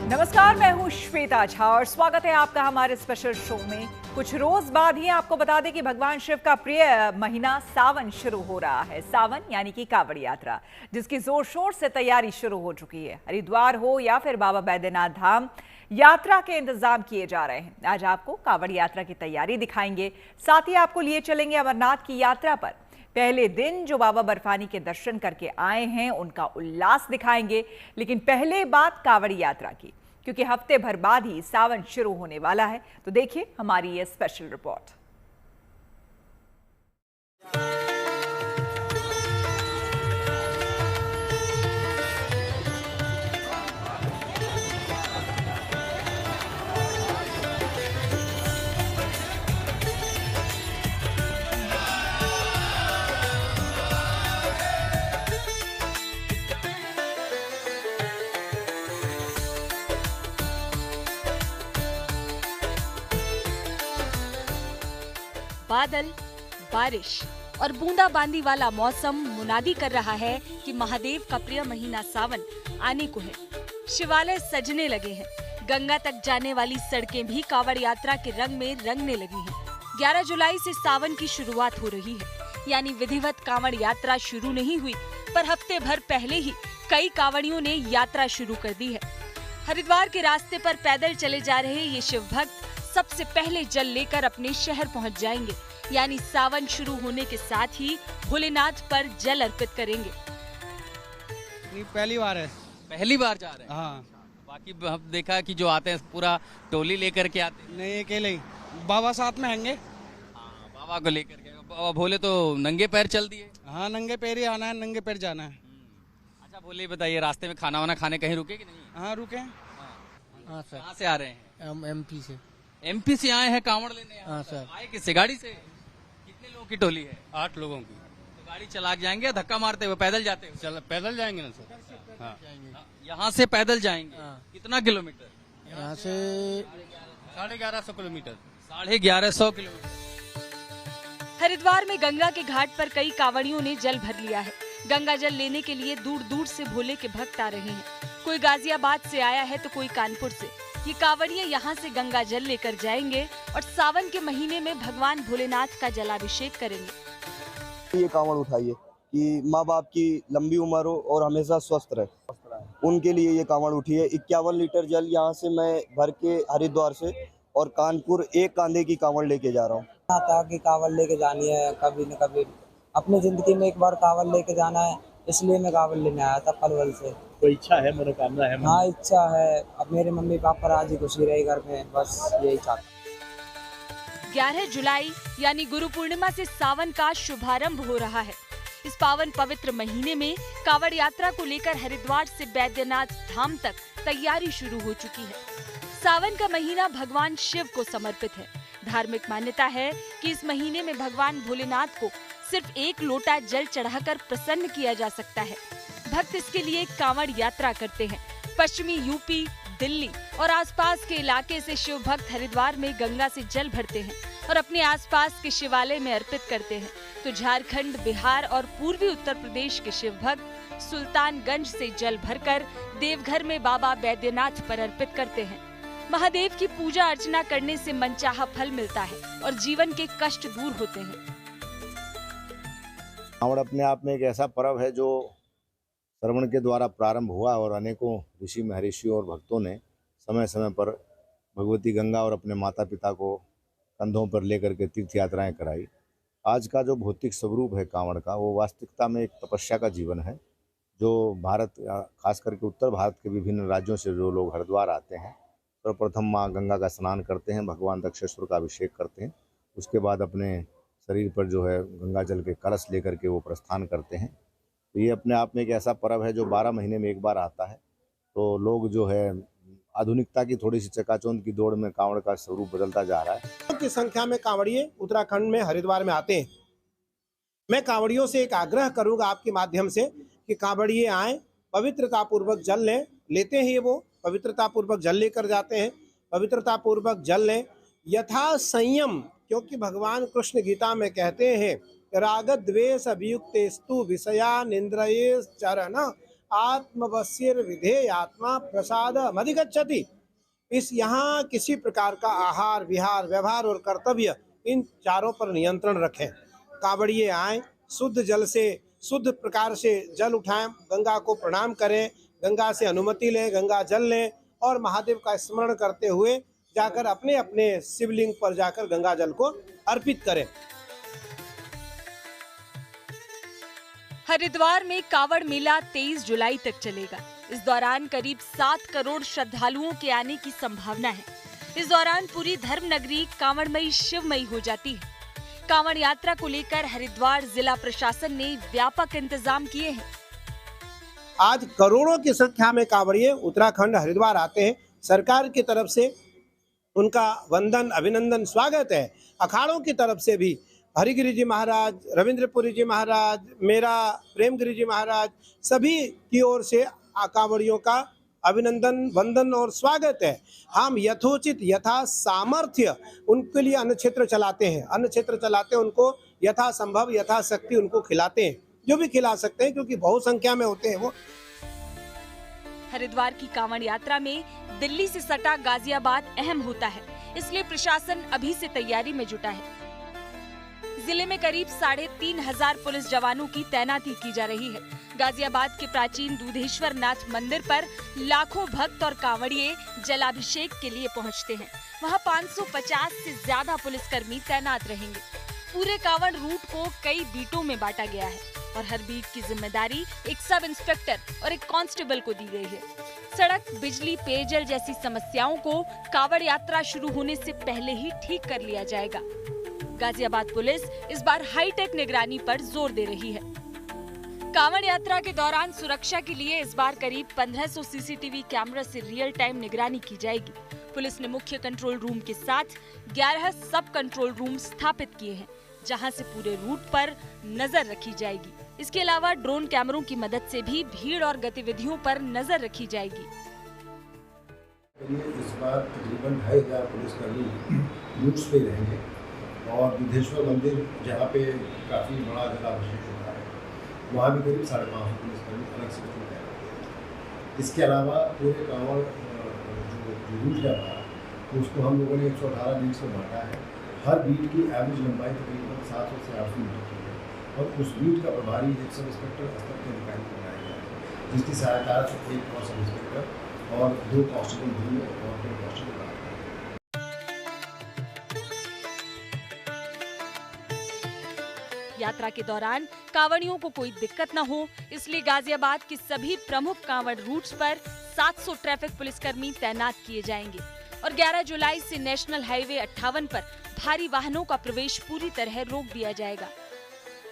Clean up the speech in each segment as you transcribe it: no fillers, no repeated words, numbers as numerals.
नमस्कार, मैं हूं श्वेता झा और स्वागत है आपका हमारे स्पेशल शो में। कुछ रोज बाद ही आपको बता दें कि भगवान शिव का प्रिय महीना सावन शुरू हो रहा है। सावन यानी कि कांवड़ यात्रा, जिसकी जोर शोर से तैयारी शुरू हो चुकी है। हरिद्वार हो या फिर बाबा बैद्यनाथ धाम, यात्रा के इंतजाम किए जा रहे हैं। आज आपको कांवड़ यात्रा की तैयारी दिखाएंगे, साथ ही आपको लिए चलेंगे अमरनाथ की यात्रा पर। पहले दिन जो बाबा बर्फानी के दर्शन करके आए हैं उनका उल्लास दिखाएंगे। लेकिन पहले बात कांवड़ यात्रा की, क्योंकि हफ्ते भर बाद ही सावन शुरू होने वाला है। तो देखिए हमारी ये स्पेशल रिपोर्ट। बादल, बारिश और बूंदाबांदी वाला मौसम मुनादी कर रहा है कि महादेव का प्रिय महीना सावन आने को है। शिवालय सजने लगे हैं। गंगा तक जाने वाली सड़कें भी कांवड़ यात्रा के रंग में रंगने लगी हैं। 11 जुलाई से सावन की शुरुआत हो रही है, यानी विधिवत कांवड़ यात्रा शुरू नहीं हुई, पर हफ्ते भर पहले ही कई कांवड़ियों ने यात्रा शुरू कर दी है। हरिद्वार के रास्ते पर पैदल चले जा रहे ये शिव भक्त सबसे पहले जल लेकर अपने शहर पहुंच जाएंगे, यानी सावन शुरू होने के साथ ही भोलेनाथ पर जल अर्पित करेंगे। पहली बार है। पहली बार जा रहे हैं? हाँ। बाकी हम देखा कि जो आते हैं पूरा टोली लेकर के आते हैं। नहीं, अकेले ही। बाबा साथ में हैंगे। हाँ, बाबा को लेकर के। बाबा भोले तो नंगे पैर चल दिए। हाँ, नंगे पैर ही आना है, नंगे पैर जाना है। अच्छा भोले, बताइए रास्ते में खाना वाना खाने कहीं रुके कि नहीं? हाँ, रुके। हाँ सर। कहाँ से आ रहे हैं? हम एमपी से। एमपी से आए हैं कांवड़ लेने? हाँ सर। आए किससे? गाड़ी से? कितने लोगों की टोली है? 8 लोगों की। तो गाड़ी चला के जाएंगे, धक्का मारते हुए पैदल जाते हुए? चल पैदल जाएंगे ना सर। हाँ। यहाँ से पैदल जाएंगे? हाँ। कितना किलोमीटर? यहाँ से 1150 किलोमीटर। 1150 किलोमीटर। हरिद्वार में गंगा के घाट पर कई कांवड़ियों ने जल भर लिया है। गंगा जल लेने के लिए दूर दूर से भोले के भक्त आ रहे हैं। कोई गाजियाबाद से आया है तो कोई कानपुर से। ये कांवड़िये यहाँ से गंगा जल लेकर जाएंगे और सावन के महीने में भगवान भोलेनाथ का जलाभिषेक करेंगे। ये कांवड़ उठाइए कि माँ बाप की लंबी उम्र हो और हमेशा स्वस्थ रहे, उनके लिए ये कांवड़ उठिए। 51 लीटर जल यहाँ से मैं भर के हरिद्वार से और कानपुर एक कांधे की कांवड़ लेके जा रहा हूँ। ताकि कांवड़ लेके जानी है, कभी न कभी अपनी जिंदगी में एक बार कांवड़ लेके जाना है, इसलिए मैं कांवड़ लेने आया था पलवल से। कोई इच्छा है, मनोकामना है? हाँ, इच्छा है। अब मेरे मम्मी पापा राजी खुशी रहे घर में, बस यही चाहता। 11 जुलाई यानी गुरु पूर्णिमा से सावन का शुभारंभ हो रहा है। इस पावन पवित्र महीने में कांवड़ यात्रा को लेकर हरिद्वार से बैद्यनाथ धाम तक तैयारी शुरू हो चुकी है। सावन का महीना भगवान शिव को समर्पित है। धार्मिक मान्यता है कि इस महीने में भगवान भोलेनाथ को सिर्फ एक लोटा जल चढ़ाकर प्रसन्न किया जा सकता है। भक्त इसके लिए कांवड़ यात्रा करते हैं। पश्चिमी यूपी, दिल्ली और आसपास के इलाके से शिव भक्त हरिद्वार में गंगा से जल भरते हैं और अपने आसपास के शिवालय में अर्पित करते हैं। तो झारखंड, बिहार और पूर्वी उत्तर प्रदेश के शिव भक्त सुल्तानगंज से जल भरकर देवघर में बाबा बैद्यनाथ पर अर्पित करते हैं। महादेव की पूजा अर्चना करने से मनचाहा फल मिलता है और जीवन के कष्ट दूर होते हैं। कांवड़ अपने आप में एक ऐसा पर्व है जो श्रवण के द्वारा प्रारंभ हुआ और अनेकों ऋषि महर्षियों और भक्तों ने समय समय पर भगवती गंगा और अपने माता पिता को कंधों पर लेकर के तीर्थ यात्राएं कराई। आज का जो भौतिक स्वरूप है कांवड़ का, वो वास्तविकता में एक तपस्या का जीवन है, जो भारत, खास करके उत्तर भारत के विभिन्न राज्यों से जो लोग हरिद्वार आते हैं, सर्वप्रथम माँ गंगा का स्नान करते हैं, भगवान दक्षेश्वर का अभिषेक करते हैं, उसके बाद अपने शरीर पर जो है गंगा जल के कलश लेकर के वो प्रस्थान करते हैं। तो ये अपने आप में एक ऐसा पर्व है जो 12 महीने में एक बार आता है। तो लोग जो है आधुनिकता की थोड़ी सी चकाचौंध की दौड़ में कांवड़ का स्वरूप बदलता जा रहा है। की संख्या में कांवड़िये उत्तराखंड में हरिद्वार में आते हैं। मैं कांवड़ियों से एक आग्रह करूंगा आपके माध्यम से कि कांवड़िये आए, पवित्रता पूर्वक जल लेते हैं। वो पवित्रता पूर्वक जल लेकर जाते हैं। पवित्रता पूर्वक जल लें, यथा संयम, क्योंकि भगवान कृष्ण गीता में कहते हैं राग द्वेष अभियुक्तेस्तु विषया निंद्रये चरण आत्मवश्यर विधेय आत्मा प्रसाद मधिगच्छति। इस यहाँ किसी प्रकार का आहार विहार व्यवहार और कर्तव्य इन चारों पर नियंत्रण रखें। कांवड़िए आए, शुद्ध जल से शुद्ध प्रकार से जल उठाएं, गंगा को प्रणाम करें, गंगा से अनुमति लें, गंगा जल लें और महादेव का स्मरण करते हुए जाकर अपने अपने शिवलिंग पर जाकर गंगा जल को अर्पित करें। हरिद्वार में कावड़ मेला 23 जुलाई तक चलेगा। इस दौरान करीब 7 करोड़ श्रद्धालुओं के आने की संभावना है। इस दौरान पूरी धर्म नगरी कांवड़मयी शिवमयी हो जाती है। कांवड़ यात्रा को लेकर हरिद्वार जिला प्रशासन ने व्यापक इंतजाम किए हैं। आज करोड़ों की संख्या में कांवड़िए उत्तराखंड हरिद्वार आते हैं। सरकार की तरफ से उनका वंदन अभिनंदन स्वागत है। अखाड़ों की तरफ से भी हरिगिरी जी महाराज, रविंद्रपुरी जी महाराज, मेरा प्रेमगिरी जी महाराज, सभी की ओर से कांवड़ियों का अभिनंदन वंदन और स्वागत है। हम यथोचित यथा सामर्थ्य उनके लिए अन्न क्षेत्र चलाते हैं। अन्न क्षेत्र चलाते हैं, उनको यथा संभव यथाशक्ति उनको खिलाते हैं, जो भी खिला सकते हैं, क्योंकि बहुत संख्या में होते हैं वो। हरिद्वार की कांवड़ यात्रा में दिल्ली से सटा गाजियाबाद अहम होता है, इसलिए प्रशासन अभी से तैयारी में जुटा है। जिले में करीब 3,500 पुलिस जवानों की तैनाती की जा रही है। गाजियाबाद के प्राचीन दूधेश्वर नाथ मंदिर पर लाखों भक्त और कांवड़िए जलाभिषेक के लिए पहुंचते हैं। वहां 550 से ज्यादा पुलिसकर्मी तैनात रहेंगे। पूरे कांवड़ रूट को कई बीटों में बांटा गया है और हर बीट की जिम्मेदारी एक सब इंस्पेक्टर और एक कांस्टेबल को दी गई है। सड़क, बिजली, पेयजल जैसी समस्याओं को कांवड़ यात्रा शुरू होने से पहले ही ठीक कर लिया जाएगा। गाजियाबाद पुलिस इस बार हाईटेक निगरानी पर जोर दे रही है। कांवड़ यात्रा के दौरान सुरक्षा के लिए इस बार करीब 1500 सीसीटीवी कैमरा से रियल टाइम निगरानी की जाएगी। पुलिस ने मुख्य कंट्रोल रूम के साथ 11 सब कंट्रोल रूम स्थापित किए हैं, जहां से पूरे रूट पर नजर रखी जाएगी। इसके अलावा ड्रोन कैमरों की मदद से भी भीड़ और गतिविधियों पर नजर रखी जाएगी। इस बार तकरीबन 2,500 पुलिसकर्मी रूट्स पे रहेंगे और बुद्धेश्वर मंदिर जहाँ पे काफ़ी बड़ा जलाभिषेक होता है, वहाँ भी करीब 550 पुलिसकर्मी अलग से रहेंगे। इसके अलावा पूरे कांवड़ जो रूट है हमारा, तो उसको हम लोगों ने 118 बीट्स में बांटा है। हर बीट की एवरेज लंबाई तकरीबन 700 से 800 मीटर की है और उस बीट का प्रभारी एक सब इंस्पेक्टर स्तर के अधिकारी को बनाया गया है, जिसकी सहायता से एक और सब इंस्पेक्टर और 2 कांस्टेबल भी और 2 कांस्टेबल। यात्रा के दौरान कांवड़ियों को कोई दिक्कत न हो, इसलिए गाजियाबाद के सभी प्रमुख कांवड़ रूट्स पर 700 ट्रैफिक पुलिसकर्मी तैनात किए जाएंगे और 11 जुलाई से नेशनल हाईवे 58 पर भारी वाहनों का प्रवेश पूरी तरह रोक दिया जाएगा।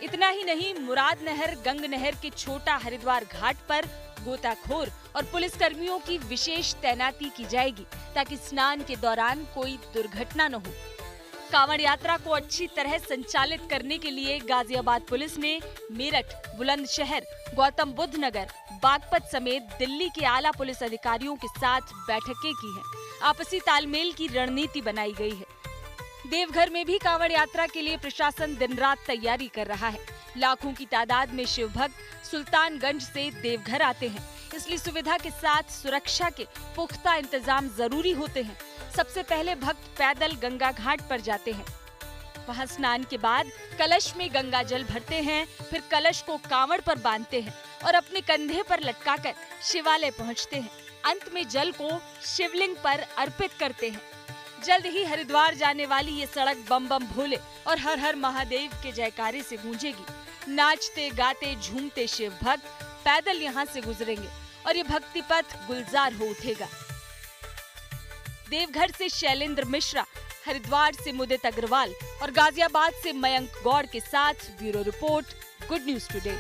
इतना ही नहीं, मुराद नहर, गंग नहर के छोटा हरिद्वार घाट पर गोताखोर और पुलिसकर्मियों की विशेष तैनाती की जाएगी ताकि स्नान के दौरान कोई दुर्घटना न हो। कांवड़ यात्रा को अच्छी तरह संचालित करने के लिए गाजियाबाद पुलिस ने मेरठ, बुलंदशहर, गौतम बुद्ध नगर, बागपत समेत दिल्ली के आला पुलिस अधिकारियों के साथ बैठकें की हैं। आपसी तालमेल की रणनीति बनाई गई है। देवघर में भी कांवड़ यात्रा के लिए प्रशासन दिन रात तैयारी कर रहा है। लाखों की तादाद में शिव भक्त सुल्तानगंज से देवघर आते हैं, इसलिए सुविधा के साथ सुरक्षा के पुख्ता इंतजाम जरूरी होते हैं। सबसे पहले भक्त पैदल गंगा घाट पर जाते हैं। वहां स्नान के बाद कलश में गंगा जल भरते हैं, फिर कलश को कांवड़ पर बांधते हैं और अपने कंधे पर लटकाकर शिवालय पहुंचते हैं। अंत में जल को शिवलिंग पर अर्पित करते हैं। जल्द ही हरिद्वार जाने वाली ये सड़क बम बम भोले और हर हर महादेव के जयकारे से गूंजेगी। नाचते गाते झूमते शिव भक्त पैदल यहाँ से गुजरेंगे और ये भक्ति पथ गुलजार हो उठेगा। देवघर से शैलेंद्र मिश्रा, हरिद्वार से मुदित अग्रवाल और गाजियाबाद से मयंक गौड़ के साथ bureau report, good news today.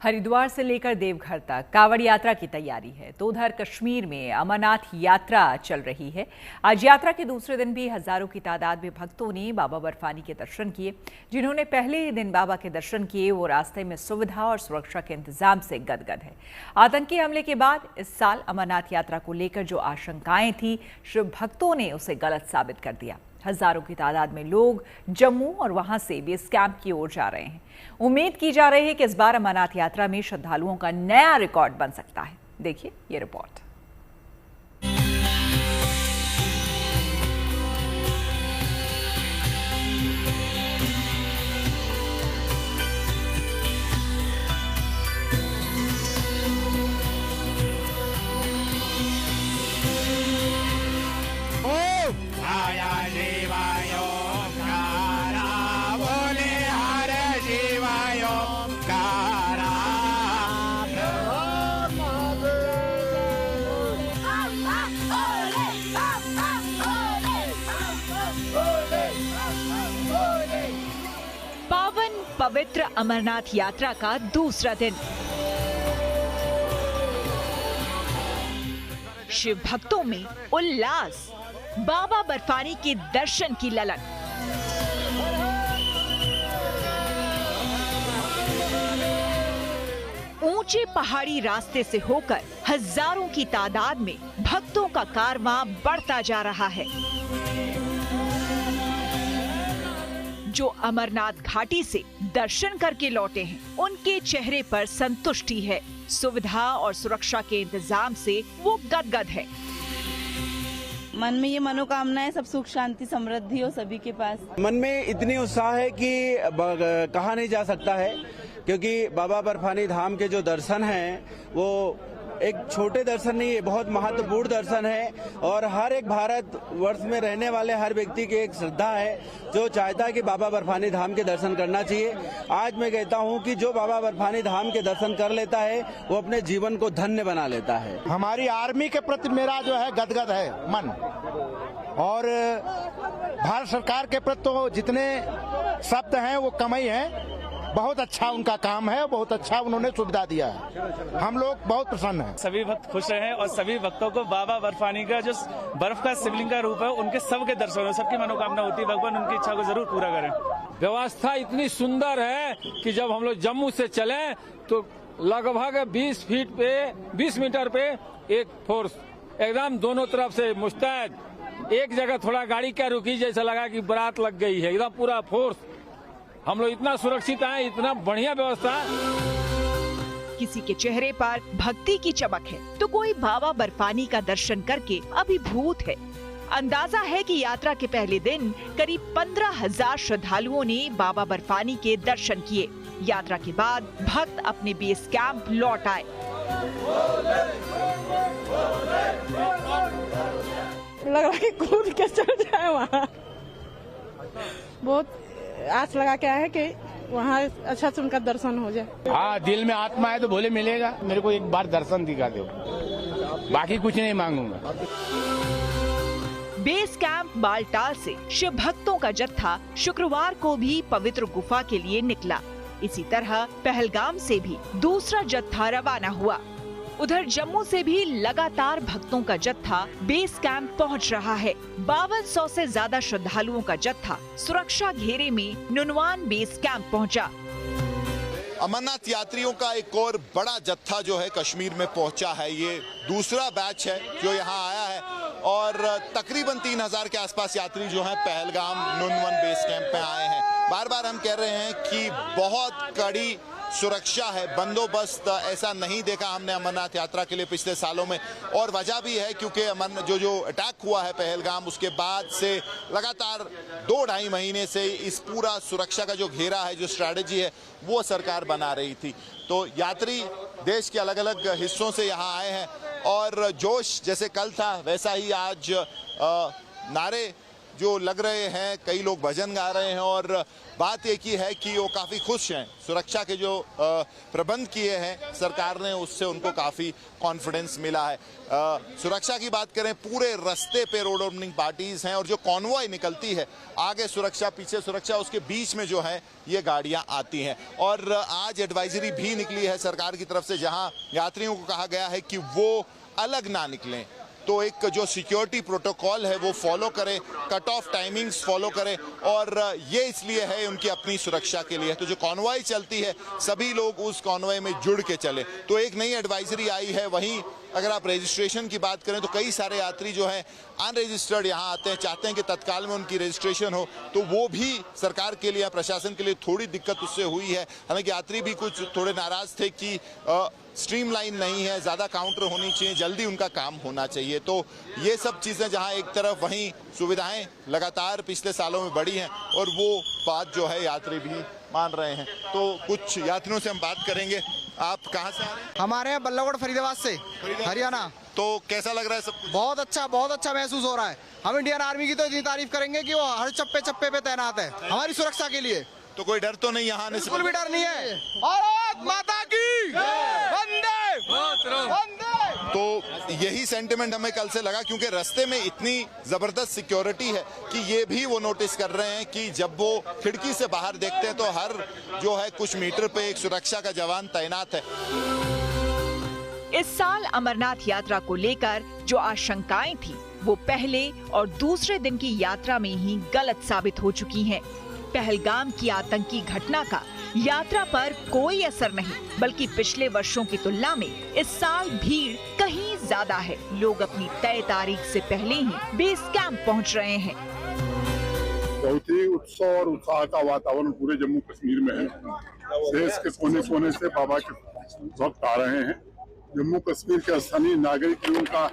Haridwar से लेकर देवघर तक कांवड़ यात्रा की तैयारी है, तो उधर कश्मीर में अमरनाथ यात्रा चल रही है। आज यात्रा के दूसरे दिन भी हजारों की तादाद में भक्तों ने बाबा बर्फानी के दर्शन किए। जिन्होंने पहले ही दिन बाबा के दर्शन किए, वो रास्ते में सुविधा और सुरक्षा के इंतजाम से गदगद है। आतंकी हमले के बाद इस साल अमरनाथ यात्रा को लेकर जो आशंकाएं थी, शिव भक्तों ने उसे गलत साबित कर दिया। हजारों की तादाद में लोग जम्मू और वहां से बेस कैंप की ओर जा रहे हैं। उम्मीद की जा रही है कि इस बार अमरनाथ यात्रा में श्रद्धालुओं का नया रिकॉर्ड बन सकता है। देखिए ये रिपोर्ट। पावन पवित्र अमरनाथ यात्रा का दूसरा दिन। शिव भक्तों में उल्लास, बाबा बर्फानी के दर्शन की ललक। ऊंचे पहाड़ी रास्ते से होकर हजारों की तादाद में भक्तों का कारवां बढ़ता जा रहा है। जो अमरनाथ घाटी से दर्शन करके लौटे हैं, उनके चेहरे पर संतुष्टि है। सुविधा और सुरक्षा के इंतजाम से वो गदगद है। मन में ये मनोकामनाएं, सब सुख शांति समृद्धि हो सभी के पास। मन में इतनी उत्साह है कि कहा नहीं जा सकता है, क्योंकि बाबा बर्फानी धाम के जो दर्शन हैं वो एक छोटे दर्शन नहीं है, बहुत महत्वपूर्ण दर्शन है। और हर एक भारत वर्ष में रहने वाले हर व्यक्ति की एक श्रद्धा है जो चाहता है कि बाबा बर्फानी धाम के दर्शन करना चाहिए। आज मैं कहता हूं कि जो बाबा बर्फानी धाम के दर्शन कर लेता है वो अपने जीवन को धन्य बना लेता है। हमारी आर्मी के प्रति मेरा जो है गदगद है मन, और भारत सरकार के प्रति तो जितने शब्द हैं वो कम ही हैं। बहुत अच्छा उनका काम है, बहुत अच्छा उन्होंने सुविधा दिया है। हम लोग बहुत प्रसन्न हैं। सभी भक्त खुश रहे और सभी भक्तों को बाबा बर्फानी का जो बर्फ का शिवलिंग का रूप है उनके सबके दर्शन हो, सबकी मनोकामना होती है, भगवान उनकी इच्छा को जरूर पूरा करें। व्यवस्था इतनी सुंदर है कि जब हम लोग जम्मू से चले तो लगभग 20 मीटर पे एक फोर्स एकदम दोनों तरफ से मुस्तैद। एक जगह थोड़ा गाड़ी क्या रुकी, जैसा लगा कि बारात लग गई है। एकदम पूरा फोर्स, हम लोग इतना सुरक्षित हैं, इतना बढ़िया व्यवस्था। किसी के चेहरे पर भक्ति की चमक है तो कोई बाबा बर्फानी का दर्शन करके अभिभूत है। अंदाजा है कि यात्रा के पहले दिन करीब 15,000 श्रद्धालुओं ने बाबा बर्फानी के दर्शन किए। यात्रा के बाद भक्त अपने बेस कैंप लौट आए। लग रहा है कूद के चल जाए वहाँ। बहुत आस लगा के आए हैं कि वहाँ अच्छा से उनका दर्शन हो जाए। हाँ, दिल में आत्मा है तो भोले मिलेगा। मेरे को एक बार दर्शन दिखा दो, बाकी कुछ नहीं मांगूंगा। बेस कैंप बालटाल से शिव भक्तों का जत्था शुक्रवार को भी पवित्र गुफा के लिए निकला। इसी तरह पहलगाम से भी दूसरा जत्था रवाना हुआ। उधर जम्मू से भी लगातार भक्तों का जत्था बेस कैंप पहुंच रहा है। 5200 से ज्यादा श्रद्धालुओं का जत्था सुरक्षा घेरे में नुनवान बेस कैंप पहुंचा। अमरनाथ यात्रियों का एक और बड़ा जत्था जो है कश्मीर में पहुंचा है। ये दूसरा बैच है जो यहाँ आया है और तकरीबन 3000 के आसपास यात्री जो हैं पहलगाम नुनवन बेस कैंप में आए हैं। बार बार हम कह रहे हैं कि बहुत कड़ी सुरक्षा है, बंदोबस्त ऐसा नहीं देखा हमने अमरनाथ यात्रा के लिए पिछले सालों में। और वजह भी है क्योंकि जो अटैक हुआ है पहलगाम, उसके बाद से लगातार 2-2.5 महीने से इस पूरा सुरक्षा का जो घेरा है, जो स्ट्रैटेजी है, वो सरकार बना रही थी। तो यात्री देश के अलग अलग हिस्सों से यहाँ आए हैं और जोश जैसे कल था वैसा ही आज नारे जो लग रहे हैं, कई लोग भजन गा रहे हैं और बात एक ही है कि वो काफ़ी खुश हैं। सुरक्षा के जो प्रबंध किए हैं सरकार ने, उससे उनको काफ़ी कॉन्फिडेंस मिला है। सुरक्षा की बात करें, पूरे रास्ते पे रोड ओपनिंग पार्टीज हैं और जो कॉन्वॉय निकलती है, आगे सुरक्षा पीछे सुरक्षा, उसके बीच में जो है ये गाड़ियां आती हैं। और आज एडवाइजरी भी निकली है सरकार की तरफ से, जहां यात्रियों को कहा गया है कि वो अलग ना निकलें, तो एक जो सिक्योरिटी प्रोटोकॉल है वो फॉलो करें, कट ऑफ टाइमिंग्स फॉलो करें, और ये इसलिए है उनकी अपनी सुरक्षा के लिए। तो जो कॉन्वॉय चलती है सभी लोग उस कॉन्वॉय में जुड़ के चले। तो एक नई एडवाइजरी आई है। वहीं अगर आप रजिस्ट्रेशन की बात करें तो कई सारे यात्री जो हैं अनरजिस्टर्ड यहाँ आते हैं, चाहते हैं कि तत्काल में उनकी रजिस्ट्रेशन हो, तो वो भी सरकार के लिए, प्रशासन के लिए थोड़ी दिक्कत उससे हुई है। हालांकि यात्री भी कुछ थोड़े नाराज थे कि स्ट्रीमलाइन नहीं है, ज़्यादा काउंटर होनी चाहिए, जल्दी उनका काम होना चाहिए। तो ये सब चीज़ें जहां एक तरफ, वहीं सुविधाएं लगातार पिछले सालों में बढ़ी हैं और वो बात जो है यात्री भी मान रहे हैं। तो कुछ यात्रियों से हम बात करेंगे। आप कहाँ से आ रहे हैं? हमारे यहाँ बल्लभगढ़ फरीदाबाद से, हरियाणा। तो कैसा लग रहा है सब कुछ? बहुत अच्छा महसूस हो रहा है। हम इंडियन आर्मी की तो इतनी तारीफ करेंगे कि वो हर चप्पे चप्पे पे तैनात है हमारी सुरक्षा के लिए। तो कोई डर तो नहीं यहाँ आने से? बिल्कुल भी डर नहीं है। भारत माता की वंदे वंदे। तो यही सेंटिमेंट हमें कल से लगा, क्योंकि रास्ते में इतनी जबरदस्त सिक्योरिटी है कि ये भी वो नोटिस कर रहे हैं कि जब वो खिड़की से बाहर देखते हैं तो हर जो है कुछ मीटर पे एक सुरक्षा का जवान तैनात है। इस साल अमरनाथ यात्रा को लेकर जो आशंकाएं थी वो पहले और दूसरे दिन की यात्रा में ही गलत साबित हो चुकी हैं। पहलगाम की आतंकी घटना का यात्रा पर कोई असर नहीं, बल्कि पिछले वर्षों की तुलना में इस साल भीड़ कहीं ज्यादा है। लोग अपनी तय तारीख से पहले ही बेस कैंप पहुंच रहे हैं। बहुत ही उत्सव और उत्साह का वातावरण पूरे जम्मू कश्मीर में है। देश के कोने कोने से बाबा के भक्त आ रहे हैं। जम्मू कश्मीर के स्थानीय नागरिक भी उनका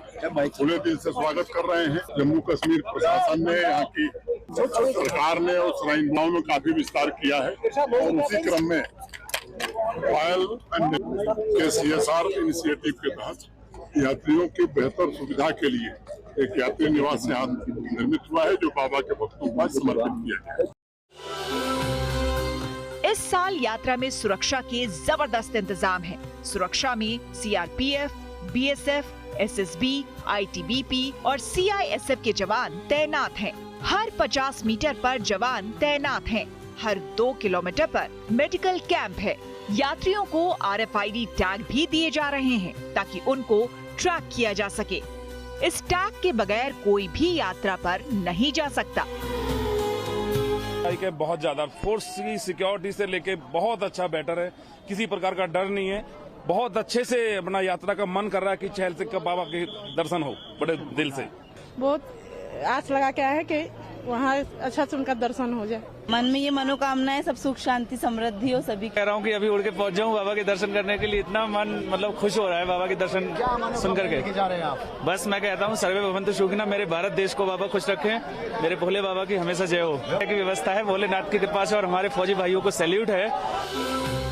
खुले दिल से स्वागत कर रहे हैं। जम्मू कश्मीर प्रशासन ने, यहाँ की सरकार ने और श्राइन गांव में काफी विस्तार किया है और उसी क्रम में पायल के CSR इनिशिएटिव के तहत यात्रियों की बेहतर सुविधा के लिए एक यात्री निवास यहाँ निर्मित हुआ है, जो बाबा के भक्तों को समर्पित किया गया है। इस साल यात्रा में सुरक्षा के जबरदस्त इंतजाम हैं। सुरक्षा में CRPF, BSF, SSB, ITBP और CISF के जवान तैनात हैं। हर 50 मीटर पर जवान तैनात हैं। हर 2 किलोमीटर पर मेडिकल कैंप है। यात्रियों को RFID टैग भी दिए जा रहे हैं ताकि उनको ट्रैक किया जा सके। इस टैग के बगैर कोई भी यात्रा पर नहीं जा सकता। के बहुत ज्यादा फोर्स की सिक्योरिटी से लेके बहुत अच्छा बेटर है, किसी प्रकार का डर नहीं है। बहुत अच्छे से अपना यात्रा का मन कर रहा है कि चहल से कब बाबा के दर्शन हो, बड़े दिल से। बहुत आस लगा के आए हैं कि वहाँ अच्छा से उनका दर्शन हो जाए। मन में ये मनोकामनाएं सब सुख शांति समृद्धि हो सभी। कह रहा हूँ कि अभी उड़ के पहुँच जाऊँ बाबा के दर्शन करने के लिए। इतना मन मतलब खुश हो रहा है बाबा के दर्शन सुन करके। जा रहे हैं आप? बस मैं कहता हूँ सर्वे भवन्तु सुखिनः, मेरे भारत देश को बाबा खुश रखें। मेरे भोले बाबा की हमेशा जय हो। की व्यवस्था है भोलेनाथ की कृपा से और हमारे फौजी भाइयों को सैल्यूट है।